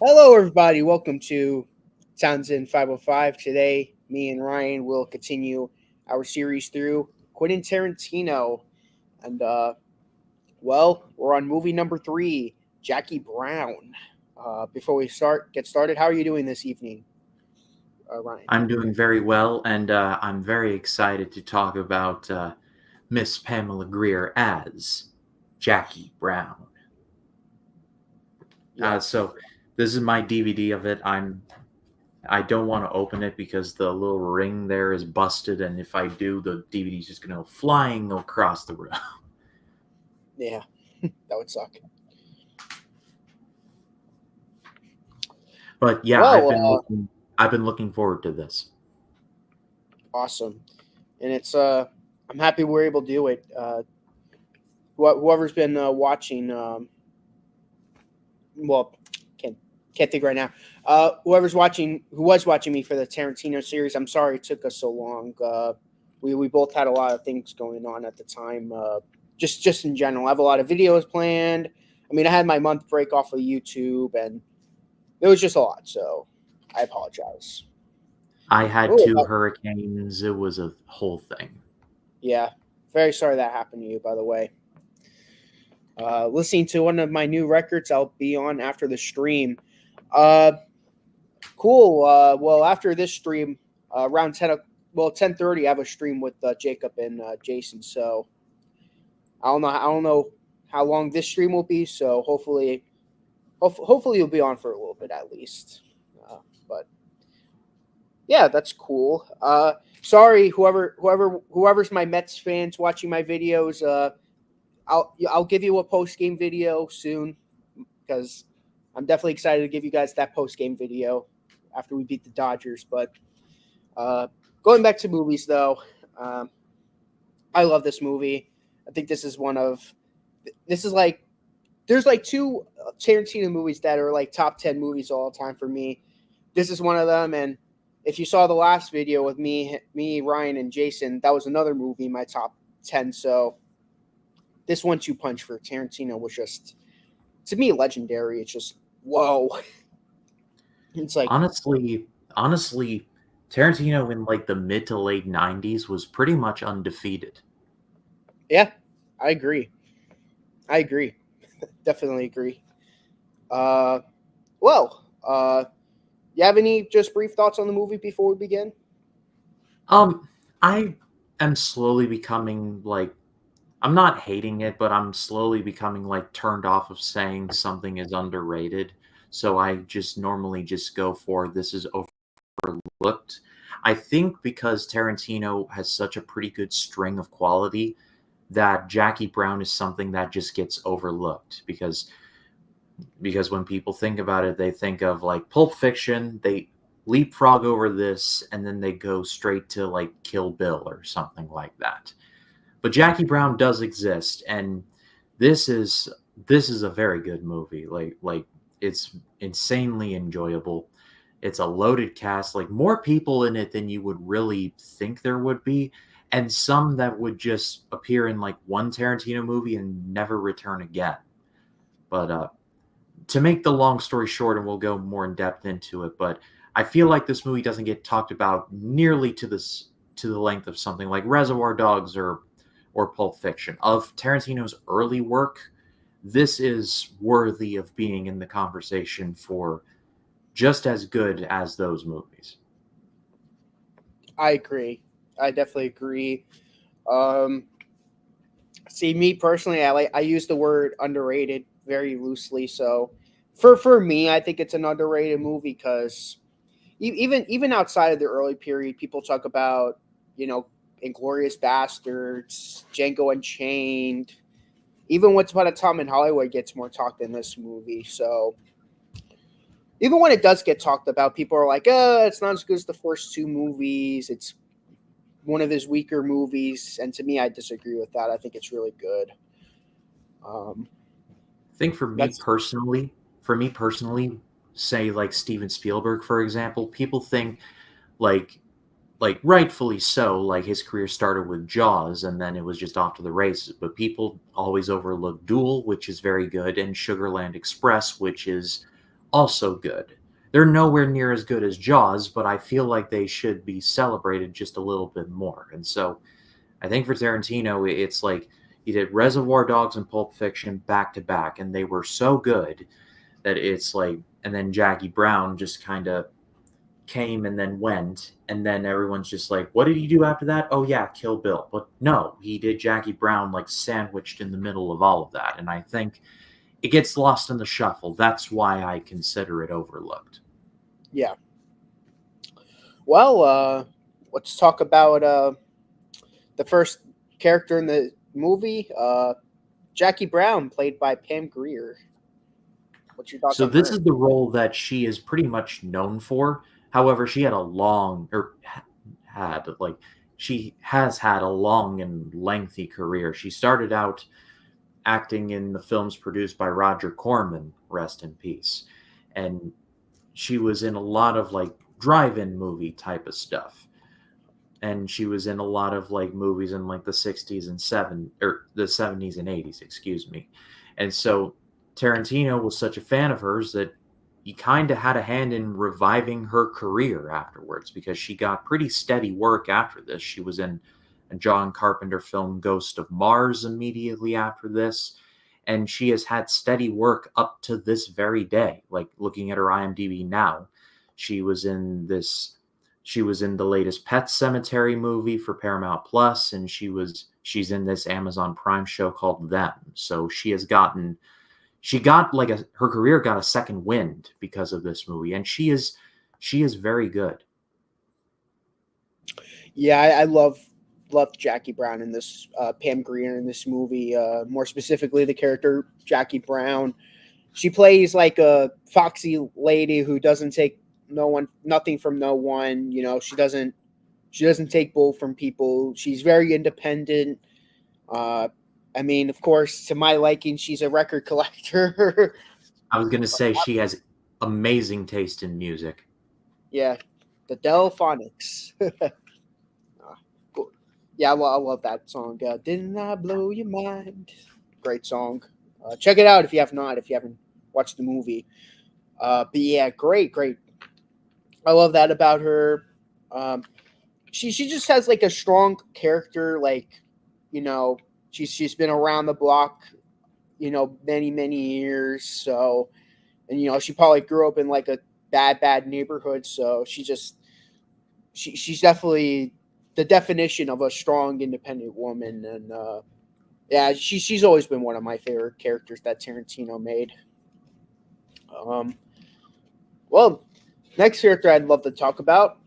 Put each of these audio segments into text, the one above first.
Hello, everybody. Welcome to Townsend 505. Today, me and Ryan will continue our series through Quentin Tarantino. And, we're on movie number three, Jackie Brown. Before we get started, how are you doing this evening, Ryan? I'm doing very well, and I'm very excited to talk about Miss Pamela Greer as Jackie Brown. Yeah. So this is my DVD of it. I don't want to open it because the little ring there is busted, and if I do, the DVD is just going to go flying across the room. Yeah, that would suck. But yeah, Well, I've been looking forward to this. awesome. And I'm happy we're able to do it. Whoever's been watching, well, can't can't think right now. Who was watching me for the Tarantino series, I'm sorry it took us so long. We both had a lot of things going on at the time. Just in general, I have a lot of videos planned. I mean, I had my month break off of YouTube, and it was just a lot. So I apologize. I had Oh, two hurricanes. It was a whole thing. yeah, very sorry that happened to you. By the way, listening to one of my new records, I'll be on after the stream. Uh, Cool. Well, after this stream, around 10:30, I have a stream with Jacob and Jason. So I don't know how long this stream will be. So hopefully you'll be on for a little bit at least. But yeah, that's cool. Sorry, whoever's my Mets fans watching my videos. I'll give you a post game video soon because I'm definitely excited to give you guys that post game video after we beat the Dodgers. But uh, going back to movies, though, um, I love this movie. I think this is like there's like two Tarantino movies that are like top 10 movies all time for me. This is one of them, and if you saw the last video with me, Ryan, and Jason, that was another movie in my top 10. So this 1-2 punch for Tarantino was just to me legendary. It's just whoa. It's like Honestly, Tarantino in like the mid to late '90s was pretty much undefeated. yeah, I agree. I agree. Definitely agree. Uh, well, you have any just brief thoughts on the movie before we begin? Um, I am slowly becoming like I'm not hating it, but I'm slowly becoming like turned off of saying something is underrated. So I just normally just go for this is overlooked. I think because Tarantino has such a pretty good string of quality that Jackie Brown is something that just gets overlooked because when people think about it, they think of like Pulp Fiction, they leapfrog over this, and then they go straight to like Kill Bill or something like that. But Jackie Brown does exist, and this is this is a very good movie. Like it's insanely enjoyable. It's a loaded cast, like more people in it than you would really think there would be, and some that would just appear in like one Tarantino movie and never return again. But to make the long story short, and we'll go more in depth into it, but I feel like this movie doesn't get talked about nearly to the length of something like Reservoir Dogs or Pulp Fiction. Of Tarantino's early work, this is worthy of being in the conversation for just as good as those movies. I agree. I definitely agree. Um, See, me personally, I use the word underrated very loosely. So, for me, I think it's an underrated movie because even outside of the early period, people talk about you know Inglorious Bastards, Django Unchained. Even Once Upon a Time in Hollywood gets more talk than this movie. So even when it does get talked about, people are like, it's not as good as the first two movies. It's one of his weaker movies. And to me, I disagree with that. I think it's really good. Um, I think that's for me personally, say like Steven Spielberg, for example, people think like rightfully so, like his career started with Jaws and then it was just off to the races. But people always overlook Duel, which is very good, and Sugarland Express, which is also good. They're nowhere near as good as Jaws, but I feel like they should be celebrated just a little bit more. And so I think for Tarantino, it's like he did Reservoir Dogs and Pulp Fiction back to back, and they were so good that it's like, and then Jackie Brown just kind of came and then went, and then everyone's just like, what did he do after that? Oh yeah, Kill Bill. But no, he did Jackie Brown like sandwiched in the middle of all of that, and I think it gets lost in the shuffle. That's why I consider it overlooked. Yeah. Well, let's talk about the first character in the movie, Jackie Brown, played by Pam Grier. What's your thoughts So on this her? is the role that she is pretty much known for. However, she had a long or had like she has had a long and lengthy career. She started out acting in the films produced by Roger Corman, rest in peace. And she was in a lot of like drive-in movie type of stuff. And she was in a lot of like movies in like the 60s and 7 or the 70s and 80s, excuse me. And so Tarantino was such a fan of hers that he kind of had a hand in reviving her career afterwards because she got pretty steady work after this. She was in a John Carpenter film Ghost of Mars immediately after this, and she has had steady work up to this very day. Like looking at her IMDb now, she was in this she was in the latest Pet Cemetery movie for Paramount Plus, and she's in this Amazon Prime show called Them. So she got like her career got a second wind because of this movie, and she is very good. Yeah, I loved Jackie Brown in this, Pam Grier in this movie. More specifically, the character Jackie Brown. She plays like a foxy lady who doesn't take nothing from no one. You know, she doesn't take bull from people. She's very independent. Uh, I mean, of course, to my liking, she's a record collector. I was gonna say she has amazing taste in music. Yeah, the Delphonics. Cool. Yeah, I love that song. Didn't I blow your mind? Great song. Check it out if you have not, if you haven't watched the movie. But yeah, great. I love that about her. Um, she just has like a strong character. Like, you know, she's been around the block, many years. So, and she probably grew up in like a bad neighborhood. So she's definitely the definition of a strong, independent woman. And yeah, she's always been one of my favorite characters that Tarantino made. Um, well, next character I'd love to talk about,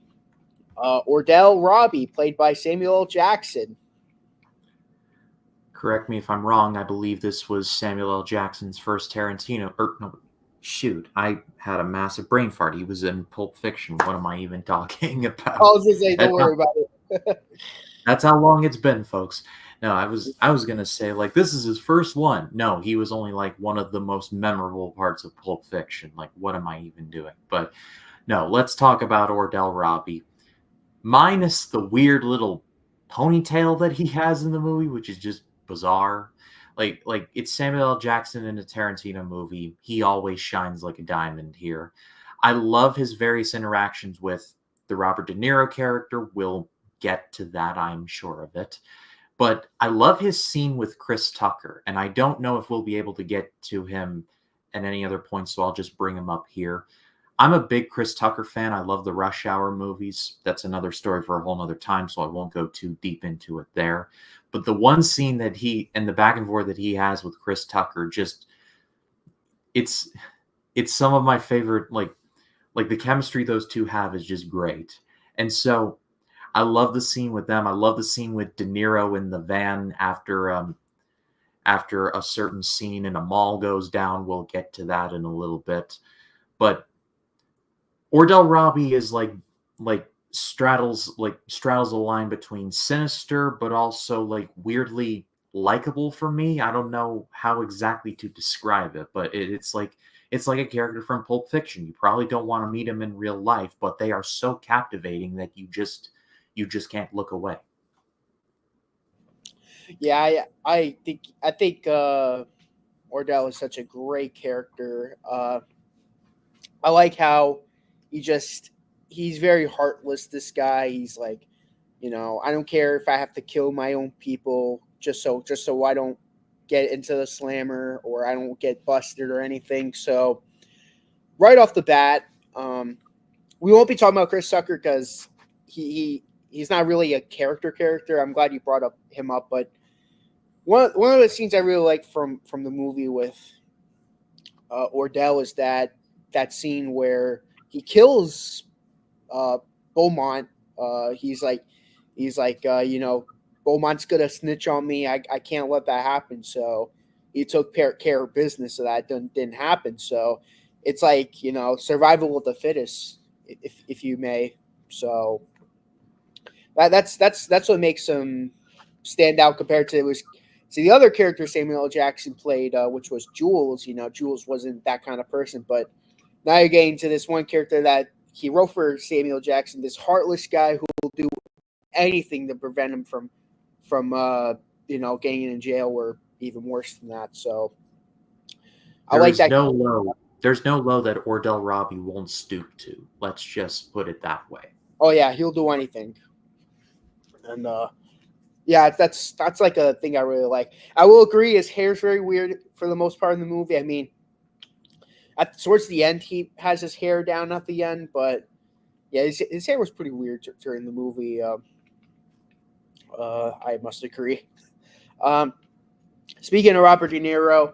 Ordell Robbie, played by Samuel L. Jackson. Correct me if I'm wrong. I believe this was Samuel L. Jackson's first Tarantino. Or no, shoot, I had a massive brain fart. He was in Pulp Fiction. What am I even talking I about? was gonna say, don't That's how, worry about it. that's how long it's been, folks. No, I was gonna say like this is his first one. No, he was only like one of the most memorable parts of Pulp Fiction. Like, what am I even doing? But no, let's talk about Ordell Robbie. Minus the weird little ponytail that he has in the movie, which is just bizarre. Like it's Samuel L. Jackson in a Tarantino movie. He always shines like a diamond here. I love his various interactions with the Robert De Niro character. We'll get to that, I'm sure of it. But I love his scene with Chris Tucker, and I don't know if we'll be able to get to him at any other point, so I'll just bring him up here. I'm a big Chris Tucker fan. I love the Rush Hour movies. That's another story for a whole nother time, so I won't go too deep into it there. But the one scene that he and the back and forth that he has with Chris Tucker, just it's it's some of my favorite like the chemistry those two have is just great. And so I love the scene with them. I love the scene with De Niro in the van after a certain scene in a mall goes down. We'll get to that in a little bit. But Ordell Robbie is straddles the line between sinister but also like weirdly likable for me. I don't know how exactly to describe it, but it's like a character from Pulp Fiction. You probably don't want to meet him in real life, but they are so captivating that you just can't look away. Yeah, I think Ordell is such a great character. I like how he's very heartless. This guy, he's like, I don't care if I have to kill my own people just so I don't get into the slammer or I don't get busted or anything. So right off the bat, we won't be talking about Chris Tucker because he's not really a character. I'm glad you brought him up, but one of the scenes I really like from the movie with Ordell is that scene where he kills uh, Beaumont. He's like, Beaumont's gonna snitch on me. I can't let that happen. So he took care of business so that didn't happen. So it's like survival of the fittest, if you may. So that's what makes him stand out compared to the other character Samuel L. Jackson played, which was Jules. Jules wasn't that kind of person, but now you're getting to this one character that he wrote for Samuel Jackson, this heartless guy who will do anything to prevent him from getting in jail or even worse than that. So I There like is that. no low. There's no low that Ordell Robbie won't stoop to. Let's just put it that way. Oh yeah, he'll do anything. And yeah, that's like a thing I really like. I will agree, his hair's very weird for the most part in the movie. I mean, towards the end, he has his hair down at the end, but yeah, his hair was pretty weird during the movie. I must agree. Um, Speaking of Robert De Niro,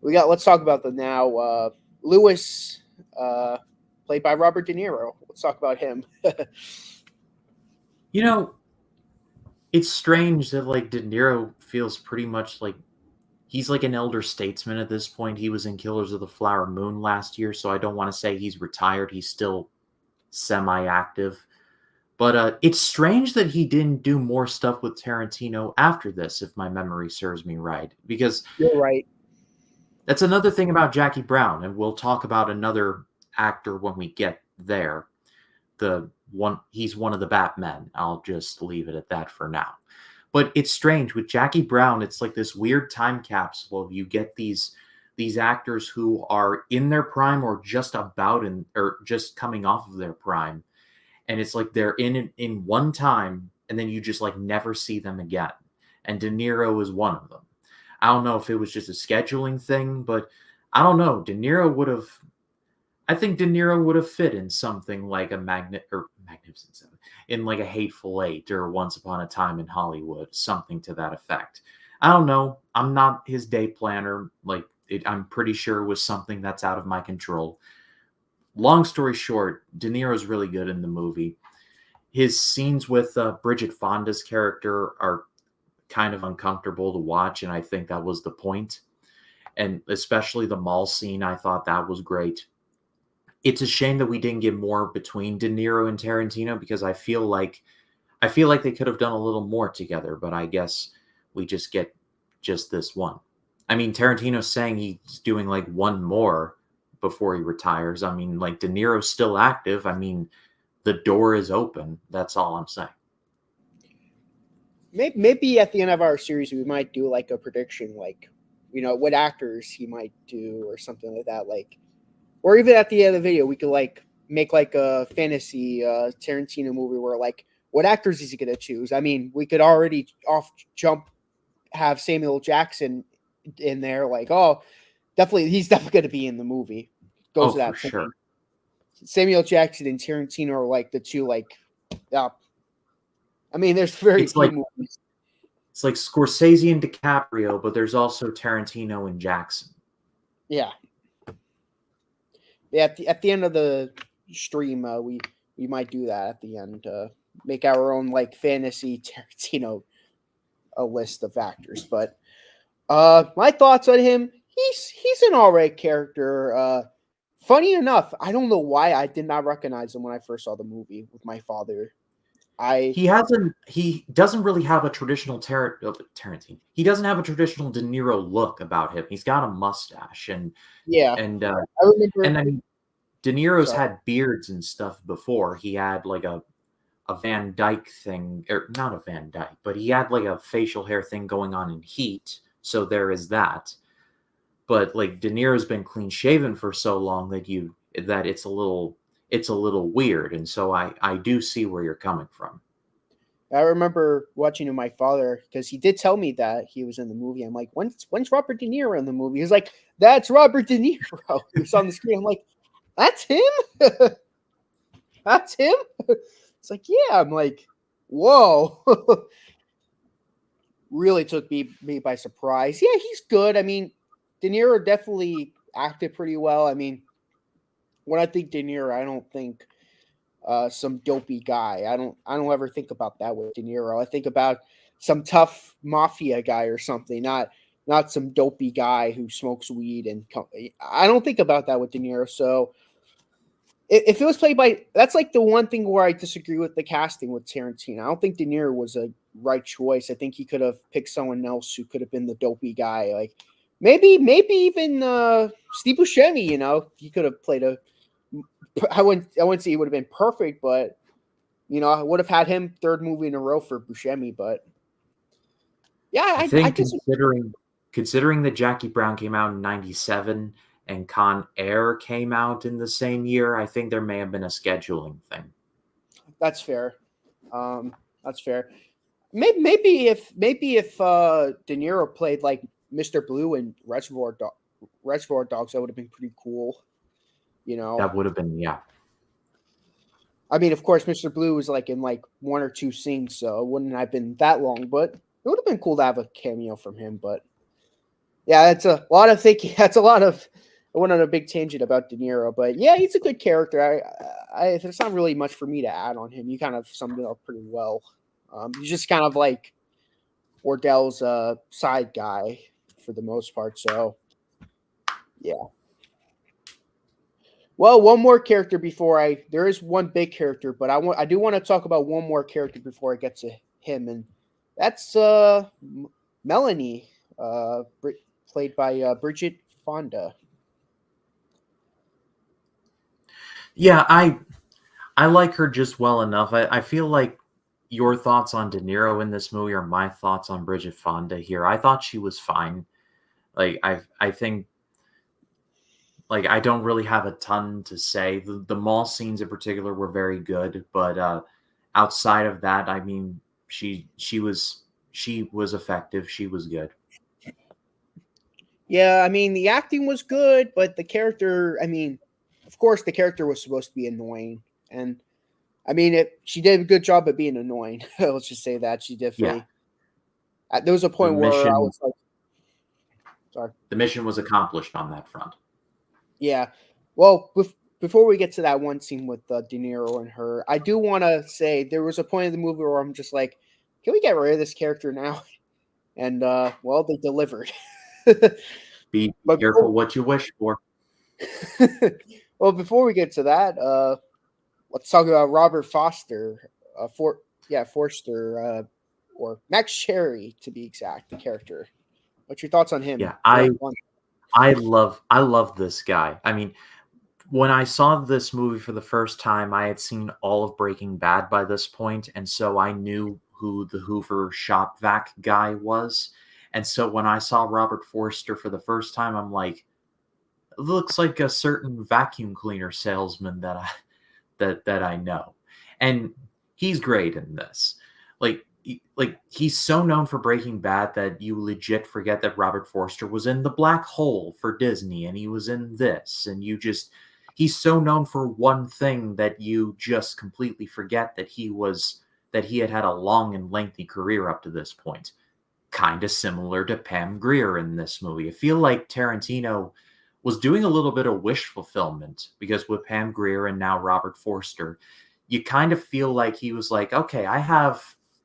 let's talk about the now. Lewis, played by Robert De Niro. Let's talk about him. You know, it's strange that like De Niro feels pretty much like he's like an elder statesman at this point. He was in Killers of the Flower Moon last year, so I don't want to say he's retired. He's still semi-active. But it's strange that he didn't do more stuff with Tarantino after this, if my memory serves me right. Because You're right. that's another thing about Jackie Brown, and we'll talk about another actor when we get there. He's one of the Batmen. I'll just leave it at that for now. But it's strange with Jackie Brown. It's like this weird time capsule of you get these actors who are in their prime or just or just coming off of their prime, and it's like they're in one time, and then you just like never see them again. And De Niro is one of them. I don't know if it was just a scheduling thing, but I don't know. I think De Niro would have fit in something like a Magnificent Seven, in like a Hateful Eight or Once Upon a Time in Hollywood, something to that effect. I don't know. I'm not his day planner. I'm pretty sure it was something that's out of my control. Long story short, De Niro's really good in the movie. His scenes with Bridget Fonda's character are kind of uncomfortable to watch, and I think that was the point. And especially the mall scene, I thought that was great. It's a shame that we didn't get more between De Niro and Tarantino, because I feel like they could have done a little more together, but I guess we just get just this one. I mean, Tarantino's saying he's doing like one more before he retires. I mean, like De Niro's still active. I mean, the door is open. That's all I'm saying. Maybe at the end of our series, we might do like a prediction, like what actors he might do or something like that. Like, or even at the end of the video, we could like make like a fantasy Tarantino movie where like what actors is he gonna choose? I mean, we could already have Samuel Jackson in there. Like, oh, he's definitely gonna be in the movie. Goes Oh, without for saying. sure. Samuel Jackson and Tarantino are like the two like. I mean, there's very It's few like movies. it's like Scorsese and DiCaprio, but there's also Tarantino and Jackson. Yeah. Yeah, at the end of the stream, we might do that at the end. Make our own like fantasy Tarantino a list of actors. But my thoughts on him, he's an alright character. Funny enough, I don't know why I did not recognize him when I first saw the movie with my father. He doesn't really have a traditional Tarantino. He doesn't have a traditional De Niro look about him. He's got a mustache Yeah, and I remember. and then De Niro's Sorry. had beards and stuff before. He had like a Van Dyke thing, or not a Van Dyke, but he had like a facial hair thing going on in Heat. So there is that. But like De Niro's been clean shaven for so long that that it's a little weird, and so I do see where you're coming from. I remember watching with my father because he did tell me that he was in the movie. I'm like, when's Robert De Niro in the movie? He's like, that's Robert De Niro. He was on the screen. I'm like, that's him? That's him? It's like, yeah. I'm like, whoa. Really took me by surprise. Yeah, he's good. I mean, De Niro definitely acted pretty well. I mean, when I think De Niro, I don't think some dopey guy. I don't ever think about that with De Niro. I think about some tough mafia guy or something, not some dopey guy who smokes weed I don't think about that with De Niro. So if it was played by, that's like the one thing where I disagree with the casting with Tarantino. I don't think De Niro was a right choice. I think he could have picked someone else who could have been the dopey guy. Like maybe even Steve Buscemi. He could have played a. I wouldn't say he would have been perfect, but I would have had him third movie in a row for Buscemi. But yeah, I I think disagree. considering that Jackie Brown came out in '97 and Con Air came out in the same year, I think there may have been a scheduling thing. That's fair. That's fair. Maybe if De Niro played like Mr. Blue and Reservoir Dogs, that would have been pretty cool. That would have been, yeah. I mean, of course, Mr. Blue was like in like one or two scenes, so it wouldn't have been that long. But it would have been cool to have a cameo from him. But yeah, it's a lot of thinking. That's a lot of. I went on a big tangent about De Niro, but yeah, he's a good character. There's not really much for me to add on him. You kind of summed it up pretty well. He's just kind of like Ordell's side guy for the most part. So yeah. Well, one more character before there is one big character, but I do want to talk about one more character before I get to him, and that's Melanie, played by Bridget Fonda. Yeah, I like her just well enough. I feel like your thoughts on De Niro in this movie are my thoughts on Bridget Fonda here. I thought she was fine. Like I think like I don't really have a ton to say. The mall scenes in particular were very good, but outside of that, I mean, she was effective. She was good. Yeah, I mean the acting was good, but the character, I mean, of course the character was supposed to be annoying, and I mean she did a good job at being annoying. Let's just say that she Yeah, definitely. There was a the point where I mission was like, sorry. the mission was accomplished on that front. Yeah. Well, before we get to that one scene with De Niro and her, I do want to say there was a point in the movie where I'm just like, can we get rid of this character now? And well, they delivered. Be But careful what you wish for. well, before we get to that, let's talk about Robert Foster, Forster, or Max Cherry to be exact, the character. What's your thoughts on him? Yeah, I love this guy. I mean, when I saw this movie for the first time, I had seen all of Breaking Bad by this point, and so I knew who the Hoover shop vac guy was. And so when I saw Robert Forster for the first time, I'm like, it looks like a certain vacuum cleaner salesman that I know. And he's great in this. Like he's so known for Breaking Bad that you legit forget that Robert Forster was in The Black Hole for Disney and he was in this, and he's so known for one thing that you just completely forget that he had a long and lengthy career up to this point. Kind of similar to Pam Grier in this movie. I feel like Tarantino was doing a little bit of wish fulfillment because with Pam Grier and now Robert Forster, you kind of feel like he was like, okay, I have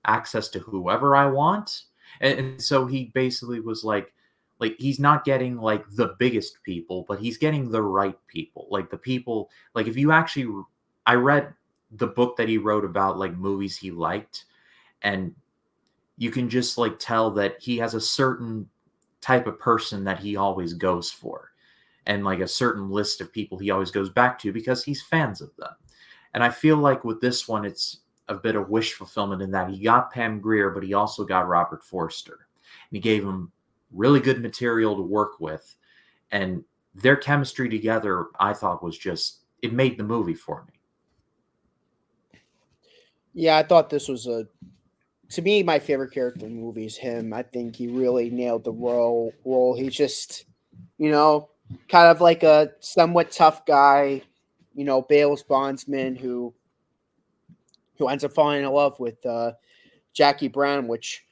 access to whoever I want. And so he basically was like he's not getting like the biggest people, but he's getting the right people. Like the people, like if you actually, I read the book that he wrote about like movies he liked, and you can just like tell that he has a certain type of person that he always goes for, and like a certain list of people he always goes back to because he's fans of them. And I feel like with this one, it's a bit of wish fulfillment in that he got Pam Grier, but he also got Robert Forster. And he gave him really good material to work with. And their chemistry together, I thought, was just it made the movie for me. Yeah, I thought this was a to me my favorite character in the movie is him. I think he really nailed the role. He's just, you know, kind of like a somewhat tough guy, Bale's bondsman who ends up falling in love with Jackie Brown, which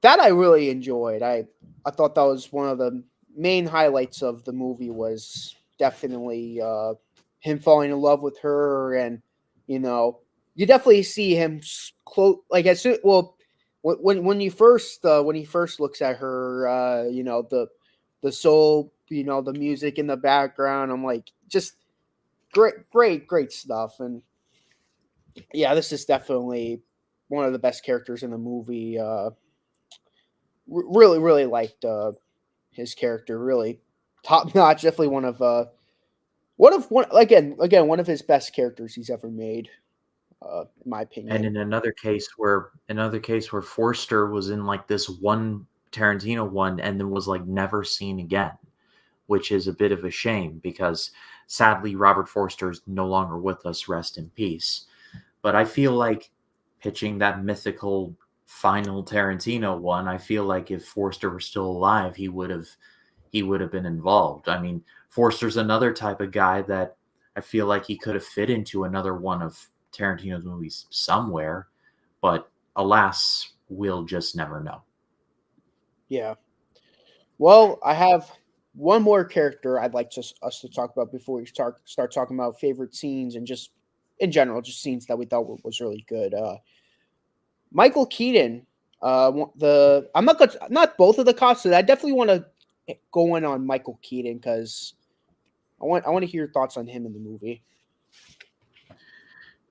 that I really enjoyed. I thought that was one of the main highlights of the movie was definitely him falling in love with her, and you know you definitely see him close like as soon well when you first when he first looks at her, the soul, the music in the background. I'm like, just great stuff. And yeah, this is definitely one of the best characters in the movie. Really liked his character. Really top notch. Definitely one again one of his best characters he's ever made, in my And opinion. in another case where Forster was in like this one Tarantino one and then was like never seen again, which is a bit of a shame because sadly Robert Forster is no longer with us, rest in peace. But I feel like pitching that mythical final Tarantino one, I feel like if Forster were still alive, he would have been involved. I mean, Forster's another type of guy that I feel like he could have fit into another one of Tarantino's movies somewhere, but alas, we'll just never know. Yeah. Well, I have one more character I'd like us to talk about before we start talking about favorite scenes and just in general, just scenes that we thought was really good. Michael Keaton. The I'm not gonna not both of the cops. I definitely want to go in on Michael Keaton because I want to hear your thoughts on him in the movie.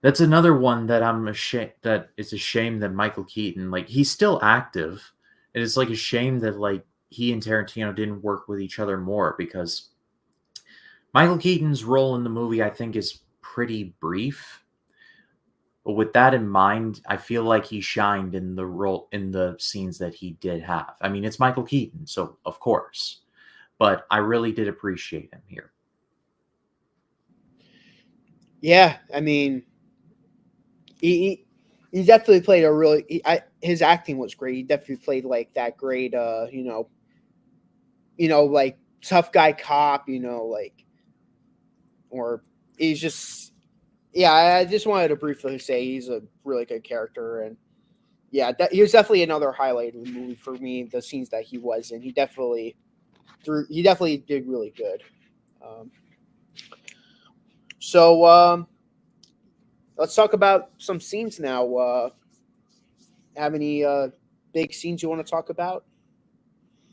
That's another one that I'm ashamed that it's a shame that Michael Keaton, like he's still active. And it's like a shame that like he and Tarantino didn't work with each other more because Michael Keaton's role in the movie I think is pretty brief. But with that in mind, I feel like he shined in the role in the scenes that he did have. I mean, it's Michael Keaton, so of course. But I really did appreciate him here. Yeah, I mean, he definitely played a really. His acting was great. He definitely played like that great, like tough guy cop. Or he's just yeah. I just wanted to briefly say he's a really good character, and yeah, he was definitely another highlight of the movie for me. The scenes that he was in, he definitely did really good. Um, so let's talk about some scenes now. Have any big scenes you want to talk about?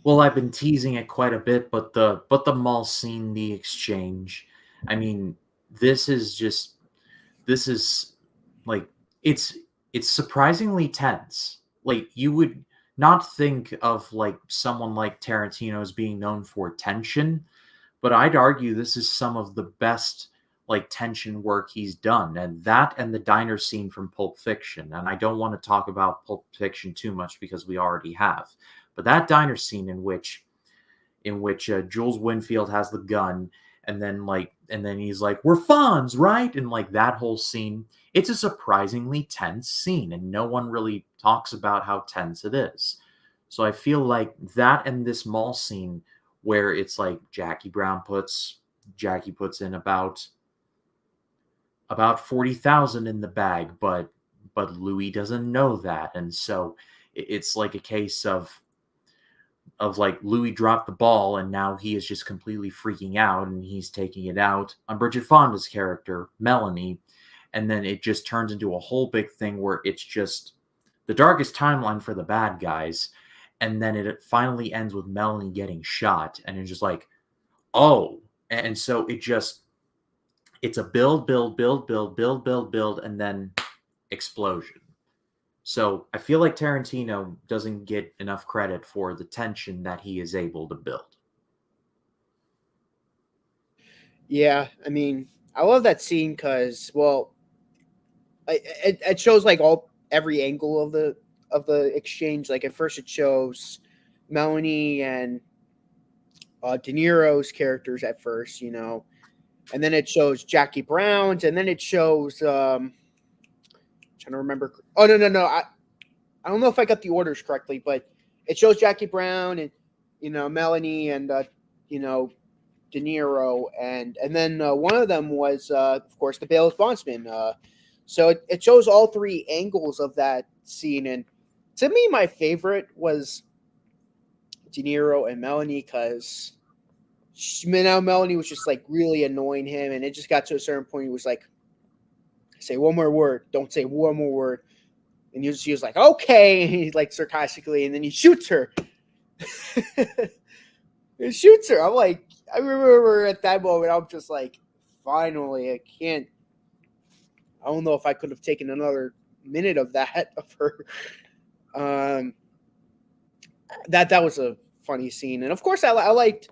Well, I've been teasing it quite a bit, but the mall scene, the exchange. I mean, this is just this is like it's it's surprisingly tense. Like you would not think of like someone like Tarantino as being known for tension, but I'd argue this is some of the best like tension work he's done, and that and the diner scene from Pulp Fiction. And I don't want to talk about Pulp Fiction too much because we already have, but that diner scene in which Jules Winfield has the gun, and then he's like, "We're Fonz, right?" And like that whole scene, it's a surprisingly tense scene, and no one really talks about how tense it is. So I feel like that and this mall scene where it's like Jackie puts in about 40,000 in the bag, but Louis doesn't know that, and so it's like a case of like Louis dropped the ball and now he is just completely freaking out and he's taking it out on Bridget Fonda's character, Melanie. And then it just turns into a whole big thing where it's just the darkest timeline for the bad guys. And then it finally ends with Melanie getting shot. And it's just like, oh. And so it's a build, and then explosion. So I feel like Tarantino doesn't get enough credit for the tension that he is able to build. Yeah, I mean, I love that scene because, well, it shows like all every angle of the exchange. Like at first, it shows Melanie and De Niro's characters at first, and then it shows Jackie Brown's, and then it shows trying to remember. Oh no, I don't know if I got the orders correctly, but it shows Jackie Brown and Melanie and you know De Niro, and then one of them was of course the bailiff bondsman. So it shows all three angles of that scene, and to me, my favorite was De Niro and Melanie because Melanie was just like really annoying him, and it just got to a certain point. He was like, "Say one more word, don't say one more word," and she was like, "Okay," and he's like sarcastically, and then he shoots her. He shoots her. I'm like, I remember at that moment, I'm just like, finally, I can't. I don't know if I could have taken another minute of that of her. Um, that was a funny scene, and of course, I liked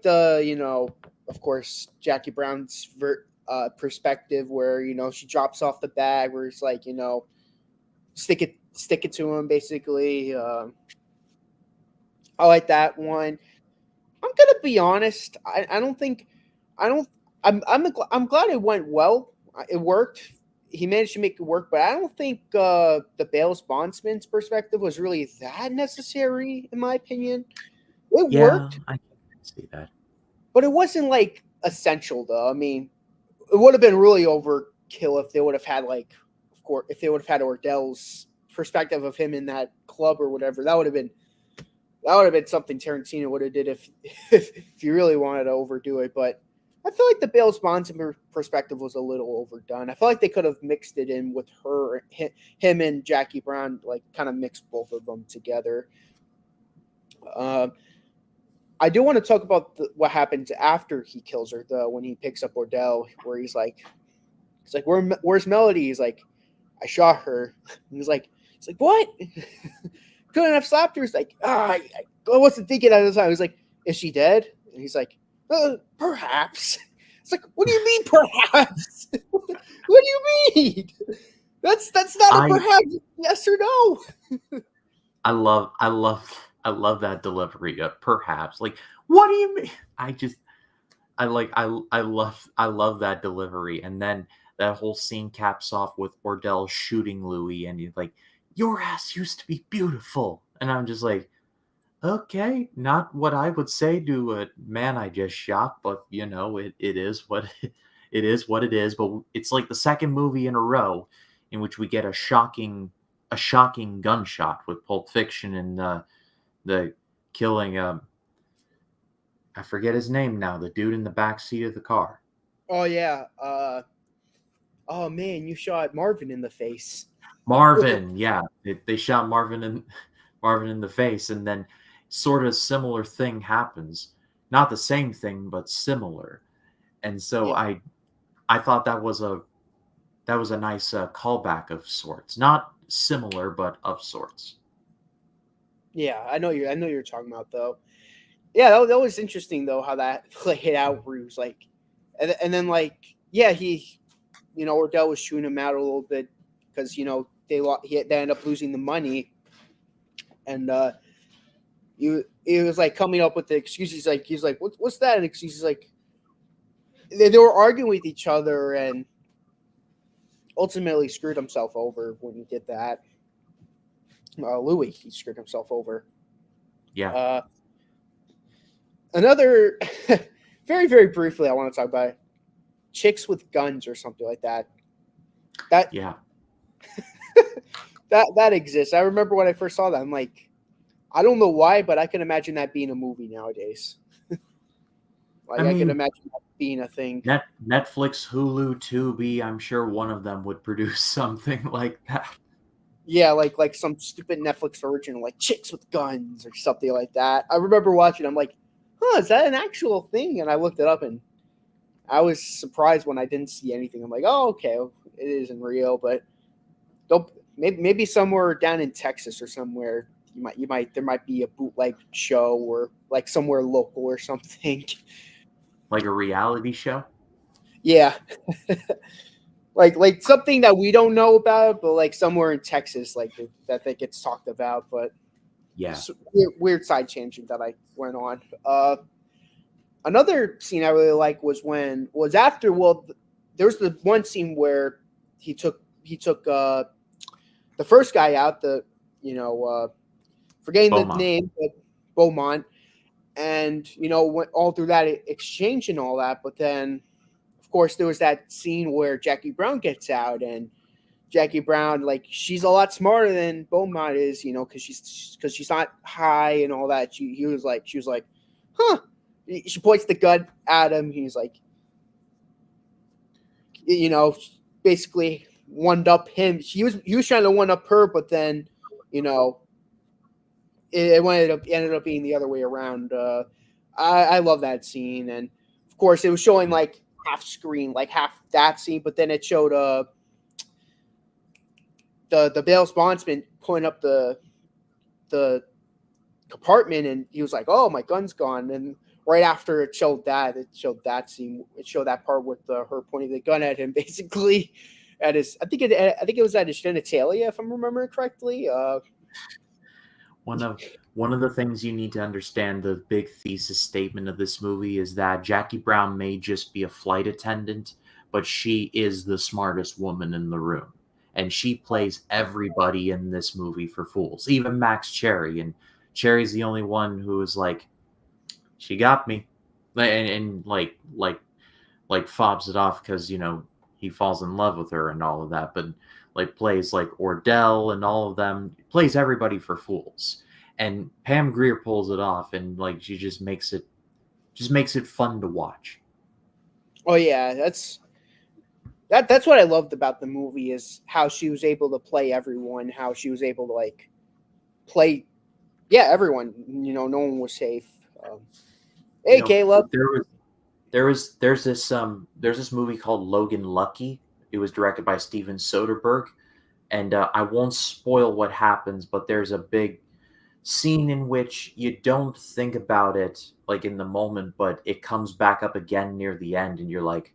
of course, Jackie Brown's perspective, where she drops off the bag, where it's like stick it to him, basically. I like that one. I'm gonna be honest. I don't think I don't. I'm glad it went well. It worked. He managed to make it work, but I don't think the Bale's bondsman's perspective was really that necessary, in my opinion. It Yeah, worked, I can see that. but it wasn't like essential, though. I mean, it would have been really overkill if they would have had of course, if they would have had Ordell's perspective of him in that club or whatever. That would have been something Tarantino would have did if you really wanted to overdo it. But I feel like the Bale's bondsman perspective was a little overdone. I feel like they could have mixed it in with him and Jackie Brown, like kind of mixed both of them together. Uh, I do want to talk about what happens after he kills her, though, when he picks up Ordell, where he's like, where's Melody? He's like, I shot her. And he's like, what? Couldn't have slapped her. He's like, I wasn't thinking at the time. He's like, is she dead? And he's like, perhaps. It's like, what do you mean, perhaps? What do you mean? That's not a I perhaps. Yes or no? I love that delivery of perhaps. Like, what do you mean? I love that delivery. And then that whole scene caps off with Ordell shooting Louis, and he's like, your ass used to be beautiful. And I'm just like, okay, not what I would say to a man I just shot, but it is what it is what it is. But it's like the second movie in a row in which we get a shocking gunshot with Pulp Fiction and the killing. I forget his name now. The dude in the back seat of the car. Oh yeah. Oh man, you shot Marvin in the face. Marvin, yeah, they shot Marvin in the face, and then sort of similar thing happens. Not the same thing, but similar. And so Yeah. I thought that was a nice callback of sorts. Not similar, but of sorts. Yeah, I know you're talking about though. Yeah, that was interesting though how that hit out where he was like, and then yeah, Ordell was chewing him out a little bit because they ended up losing the money, and he was like coming up with the excuses. He's like, what's that? And excuses like they were arguing with each other, and ultimately screwed himself over when he did that. Louis, he screwed himself over. Yeah, Uh, Another, very very briefly, I want to talk about chicks with guns or something like that. That yeah. that exists. I remember when I first saw that. I'm like, I don't know why, but I can imagine that being a movie nowadays. I I can mean, imagine that being a thing. Netflix, Hulu, Tubi. I'm sure one of them would produce something like that. Yeah, like some stupid Netflix original, like chicks with guns or something like that. I remember watching. I'm like, huh, is that an actual thing? And I looked it up, and I was surprised when I didn't see anything. I'm like, oh, okay, it isn't real, but don't maybe somewhere down in Texas or somewhere there might be a bootleg show or like somewhere local or something. Like a reality show. Yeah, like something that we don't know about, but like somewhere in Texas, that gets talked about. But Yeah. weird side tangent that I went on. Another scene I really like was after. Well, there's the one scene where he took the first guy out. Forgetting the Beaumont. name, but Beaumont, and went all through that exchange and all that. But then, of course, there was that scene where Jackie Brown gets out, and Jackie Brown, like, she's a lot smarter than Beaumont is, because she's not high and all that. She was like, huh. She points the gun at him. He's like, you know, basically one up him. He was trying to one up her, but then, you know, it ended up being the other way around. I love that scene, and of course, it was showing like half screen, like half that scene, but then it showed the bail bondsman pulling up the compartment, and he was like, "Oh, my gun's gone." And right after it showed that scene. It showed that part with her pointing the gun at him, basically at his. I think it was at his genitalia, if I'm remembering correctly. One of the things you need to understand, the big thesis statement of this movie is that Jackie Brown may just be a flight attendant, but she is the smartest woman in the room. And she plays everybody in this movie for fools, even Max Cherry. And Cherry's the only one who is like, she got me, and like fobs it off because he falls in love with her and all of that. But like plays like Ordell and all of them, plays everybody for fools. And Pam Grier pulls it off, and like she just makes it fun to watch. Oh yeah, that's what I loved about the movie, is how she was able to play everyone, how she was able to like play, yeah, everyone. No one was safe. Hey, Caleb. There's this movie called Logan Lucky. It was directed by Steven Soderbergh, and I won't spoil what happens, but there's a big scene in which you don't think about it like in the moment, but it comes back up again near the end, and you're like,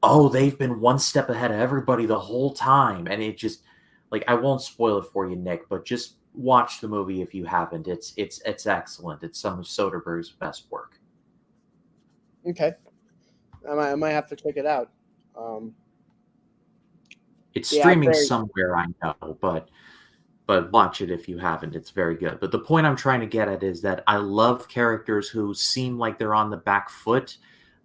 oh, they've been one step ahead of everybody the whole time. And it just, like, I won't spoil it for you, Nick, but just watch the movie if you haven't. It's excellent. It's some of Soderbergh's best work. Okay, I might have to check it out. Um, It's yeah, streaming very. somewhere, I know, but watch it if you haven't. It's very good. But the point I'm trying to get at is that I love characters who seem like they're on the back foot,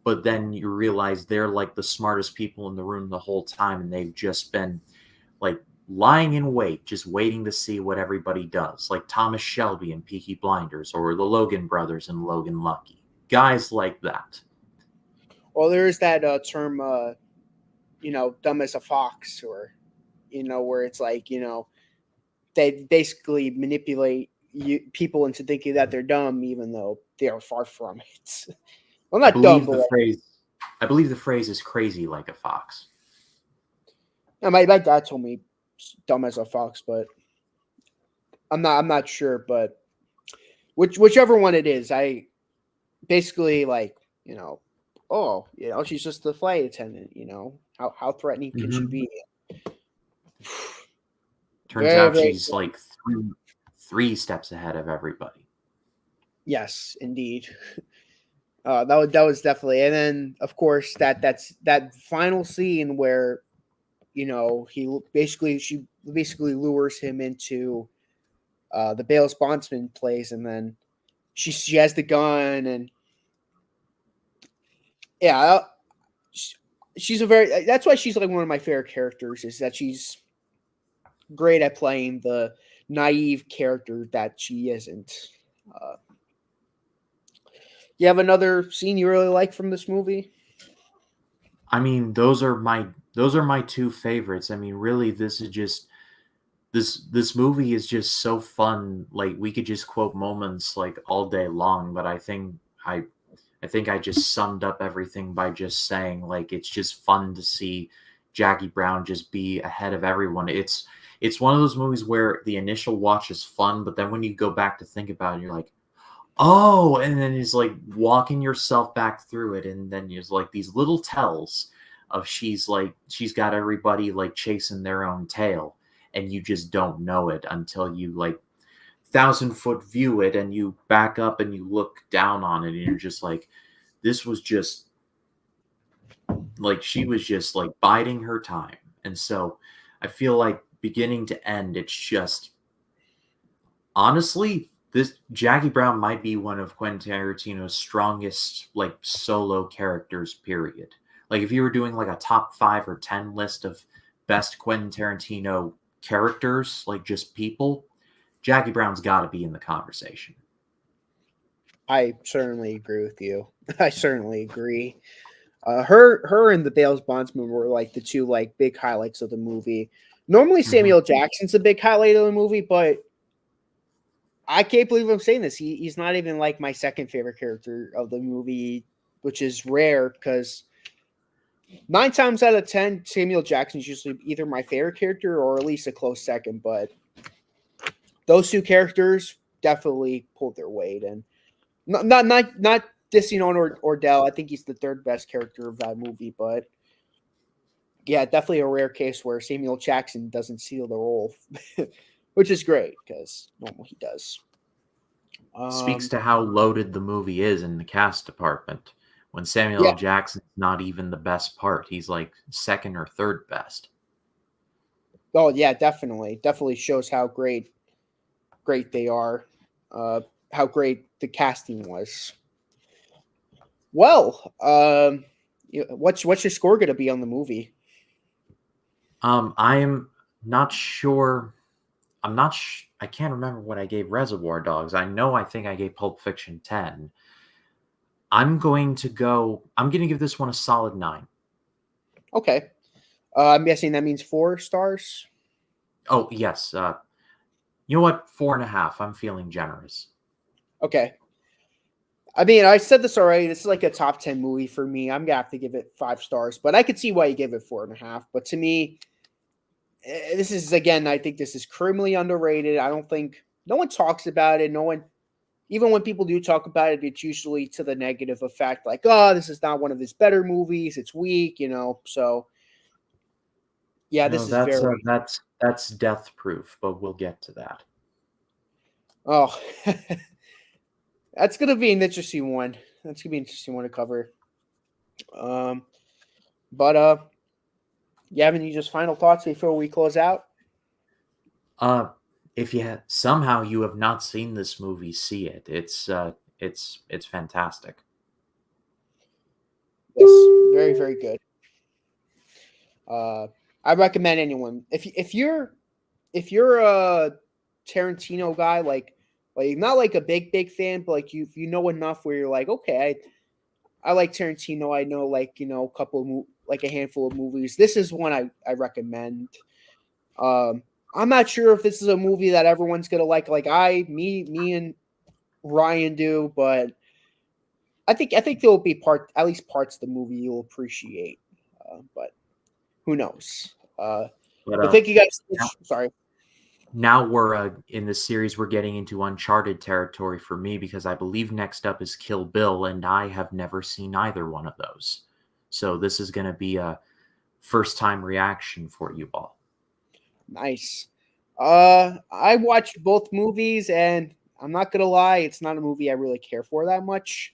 but then you realize they're like the smartest people in the room the whole time, and they've just been like lying in wait, just waiting to see what everybody does, like Thomas Shelby in Peaky Blinders, or the Logan brothers in Logan Lucky. Guys like that. Well, there's that term, dumb as a fox, or where it's like, they basically manipulate people into thinking that they're dumb, even though they are far from it. Well, I not dumb, believe but the like, phrase I believe the phrase is crazy like a fox. my dad told me dumb as a fox, but I'm not sure. But whichever one it is, I basically like, oh, she's just a flight attendant. How threatening can she Mm-hmm. be? Turns Very, out very. she's like three steps ahead of everybody. Yes, indeed. That was definitely, and then of course that final scene where she basically lures him into the bail bondsman place, and then she has the gun, and yeah, she's a very, that's why she's like one of my favorite characters, is that she's great at playing the naive character that she isn't. Uh, you have another scene you really like from this movie? I mean, those are my two favorites. I mean, really, this is just this movie is just so fun. Like we could just quote moments like all day long, but I think I just summed up everything by just saying like it's just fun to see Jackie Brown just be ahead of everyone. It's one of those movies where the initial watch is fun, but then when you go back to think about it, you're like, oh, and then it's like walking yourself back through it, and then there's like these little tells of she's got everybody like chasing their own tail, and you just don't know it until you like 1,000-foot view it, and you back up and you look down on it, and you're just like, this was just like she was just like biding her time. And so I feel like beginning to end, it's just honestly, this Jackie Brown might be one of Quentin Tarantino's strongest like solo characters, period. Like if you were doing like a top 5 or 10 list of best Quentin Tarantino characters, like just people, Jackie Brown's got to be in the conversation. I certainly agree with you. I certainly agree. Her and the Bales Bondsman were like the two like big highlights of the movie. Normally Samuel Jackson's a big highlight of the movie, but I can't believe I'm saying this. He's not even like my second favorite character of the movie, which is rare because 9 times out of 10, Samuel Jackson's usually either my favorite character or at least a close second. But those two characters definitely pulled their weight, and not dissing on Ordell. I think he's the third best character of that movie, but yeah, definitely a rare case where Samuel Jackson doesn't seal the role, which is great because normally he does. Speaks to how loaded the movie is in the cast department. When Samuel Yeah. L. Jackson's not even the best part, he's like second or third best. Oh yeah, definitely shows how great they are, how great the casting was. Well, what's your score going to be on the movie? I am not sure. I can't remember what I gave Reservoir Dogs. I think I gave Pulp Fiction 10. I'm going to give this one a solid 9. Okay. I'm guessing that means 4 stars. Oh, yes. You know what? 4.5. I'm feeling generous. Okay. I mean, I said this already. This is like a top 10 movie for me. I'm gonna have to give it 5 stars, but I could see why you give it 4.5. But to me, this is again, I think this is criminally underrated. I don't think no one talks about it. No one, even when people do talk about it, it's usually to the negative effect, like, oh, this is not one of his better movies. It's weak, So yeah, No, this is very that's death proof, but we'll get to that. oh that's gonna be an interesting one. That's gonna be an interesting one to cover. But you have any just final thoughts before we close out? If somehow you have not seen this movie, see it. It's fantastic. Yes, very very good. I recommend anyone if you're a Tarantino guy, like not like a big fan, but like you know enough where you're like, okay, I like Tarantino. I know like a couple of like a handful of movies. This is one I recommend. I'm not sure if this is a movie that everyone's gonna like me and Ryan do, but I think there will be at least parts of the movie you'll appreciate. But who knows? But thank you guys. Sorry. Now we're in this series, we're getting into uncharted territory for me because I believe next up is Kill Bill, and I have never seen either one of those. So this is going to be a first-time reaction for you all. Nice. I watched both movies, and I'm not gonna lie, it's not a movie I really care for that much.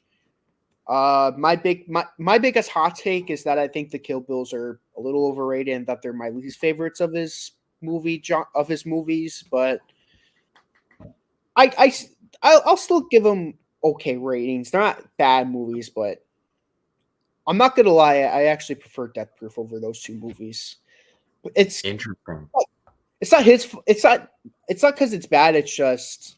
My biggest hot take is that I think the Kill Bills are a little overrated and that they're my least favorites of his movies. But I'll still give them okay ratings. They're not bad movies, but I'm not gonna lie, I actually prefer Death Proof over those two movies. It's interesting. It's not his. It's not because it's bad. It's just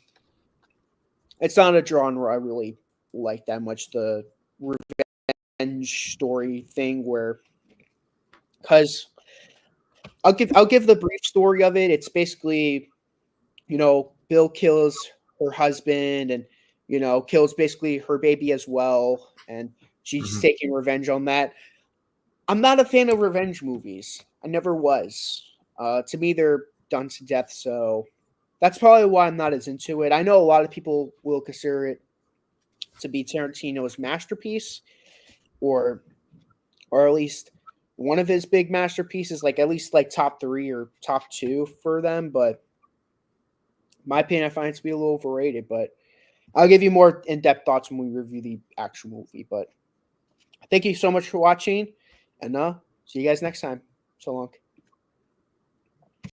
it's not a genre I really like that much. The revenge story thing, where because I'll give the brief story of it. It's basically Bill kills her husband and kills basically her baby as well, and she's taking revenge on that. I'm not a fan of revenge movies. I never was. To me, they're done to death. So that's probably why I'm not as into it. I know a lot of people will consider it to be Tarantino's masterpiece, or at least one of his big masterpieces, like at least like top 3 or top 2 for them. But in my opinion, I find it to be a little overrated. But I'll give you more in-depth thoughts when we review the actual movie. But Thank you so much for watching, and see you guys next time. So long.